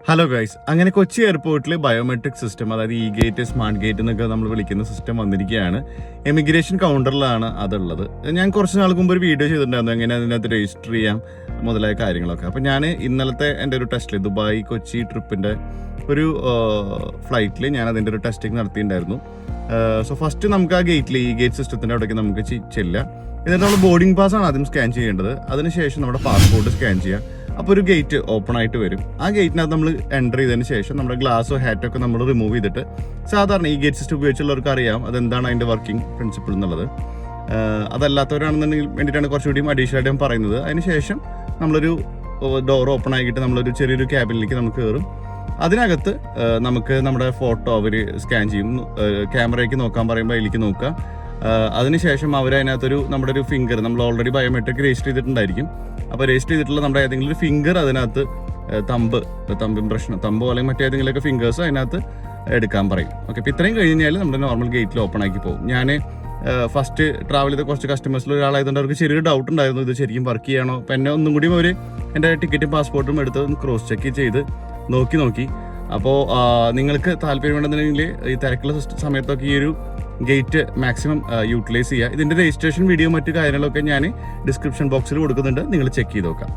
Hello guys, അങ്ങനെ കൊച്ചി എയർപോർട്ടിൽ biometric system, അതായത് ഇ ഗേറ്റ്, സ്മാർട്ട് ഗേറ്റ് എന്നൊക്കെ നമ്മൾ വിളിക്കുന്ന സിസ്റ്റം വന്നിരിക്കുകയാണ്. എമിഗ്രേഷൻ കൗണ്ടറിലാണ് അതുള്ളത്. ഞാൻ കുറച്ച് നാൾക്ക് മുമ്പ് ഒരു വീഡിയോ ചെയ്തിട്ടുണ്ടായിരുന്നു എങ്ങനെ അതിനകത്ത് രജിസ്റ്റർ ചെയ്യാം മുതലായ കാര്യങ്ങളൊക്കെ. അപ്പോൾ ഞാൻ ഇന്നലത്തെ എൻ്റെ ഒരു ടെസ്റ്റിൽ ദുബായ് കൊച്ചി ട്രിപ്പിൻ്റെ ഒരു ഫ്ലൈറ്റിൽ ഞാൻ അതിൻ്റെ ഒരു ടെസ്റ്റിംഗ് നടത്തിയിട്ടുണ്ടായിരുന്നു. സോ ഫസ്റ്റ് നമുക്ക് ആ ഗേറ്റിൽ ഇ ഗേറ്റ് സിസ്റ്റത്തിൻ്റെ അവിടേക്ക് നമുക്ക് ചെല്ലാം. എന്നിട്ട് നമ്മൾ ബോർഡിംഗ് പാസ്സാണ് ആദ്യം സ്കാൻ ചെയ്യേണ്ടത്. അതിനുശേഷം നമ്മുടെ പാസ്പോർട്ട് സ്കാൻ ചെയ്യുക. അപ്പോൾ ഒരു ഗേറ്റ് ഓപ്പൺ ആയിട്ട് വരും. ആ ഗേറ്റിനകത്ത് നമ്മൾ എൻ്റർ ചെയ്തതിന് ശേഷം നമ്മുടെ ഗ്ലാസോ ഹാറ്റൊക്കെ നമ്മൾ റിമൂവ് ചെയ്തിട്ട്, സാധാരണ ഈ ഗേറ്റ് സിസ്റ്റം ഉപയോഗിച്ചുള്ളവർക്ക് അറിയാം അതെന്താണ് അതിൻ്റെ വർക്കിംഗ് പ്രിൻസിപ്പിൾ എന്നുള്ളത്. അതല്ലാത്തവരാണെന്നുണ്ടെങ്കിൽ വേണ്ടിയിട്ടാണ് കുറച്ചുകൂടി അഡീഷണൽ ആയിട്ട് ഞാൻ പറയുന്നത്. അതിനുശേഷം നമ്മളൊരു ഡോർ ഓപ്പൺ ആക്കിയിട്ട് നമ്മളൊരു ചെറിയൊരു ക്യാബിനിലേക്ക് നമുക്ക് കയറും. അതിനകത്ത് നമുക്ക് നമ്മുടെ ഫോട്ടോ അവർ സ്കാൻ ചെയ്യും. ക്യാമറയ്ക്ക് നോക്കാൻ പറയുമ്പോൾ അതിലേക്ക് നോക്കുക. അതിനുശേഷം അവരതിനകത്തൊരു നമ്മുടെ ഒരു ഫിംഗർ, നമ്മൾ ഓൾറെഡി ബയോമെട്രിക് രജിസ്റ്റർ ചെയ്തിട്ടുണ്ടായിരിക്കും. അപ്പോൾ രജിസ്റ്റർ ചെയ്തിട്ടുള്ള നമ്മുടെ ഏതെങ്കിലും ഒരു ഫിംഗർ അതിനകത്ത് തമ്പ് ഇംപ്രഷൻ, തമ്പോ അല്ലെങ്കിൽ മറ്റേതെങ്കിലുമൊക്കെ ഫിംഗേഴ്സ് അതിനകത്ത് എടുക്കാൻ പറയും. ഓക്കെ, അപ്പോൾ ഇത്രയും കഴിഞ്ഞാൽ നമ്മുടെ നോർമൽ ഗേറ്റിൽ ഓപ്പൺ ആക്കി പോകും. ഞാൻ ഫസ്റ്റ് ട്രാവൽ ചെയ്ത കുറച്ച് കസ്റ്റമേഴ്സിൽ ഒരാളായതുകൊണ്ട് അവർക്ക് ചെറിയൊരു ഡൗട്ട് ഉണ്ടായിരുന്നു, ഇത് ശരിക്കും വർക്ക് ചെയ്യണോ. അപ്പം എന്നെ ഒന്നും കൂടി അവർ എൻ്റെ ടിക്കറ്റും പാസ്പോർട്ടും എടുത്ത് ക്രോസ് ചെക്ക് ചെയ്ത് നോക്കി. അപ്പോൾ നിങ്ങൾക്ക് താല്പര്യമുണ്ടെന്നുണ്ടെങ്കിൽ ഈ തിരക്കുള്ള സമയത്തൊക്കെ ഈ ഒരു ഗേറ്റ് മാക്സിമം യൂട്ടിലൈസ് ചെയ്യുക. ഇതിൻ്റെ രജിസ്ട്രേഷൻ വീഡിയോ മറ്റു കാര്യങ്ങളൊക്കെ ഞാൻ ഡിസ്ക്രിപ്ഷൻ ബോക്സിൽ കൊടുക്കുന്നുണ്ട്, നിങ്ങൾ ചെക്ക് ചെയ്ത് നോക്കാം.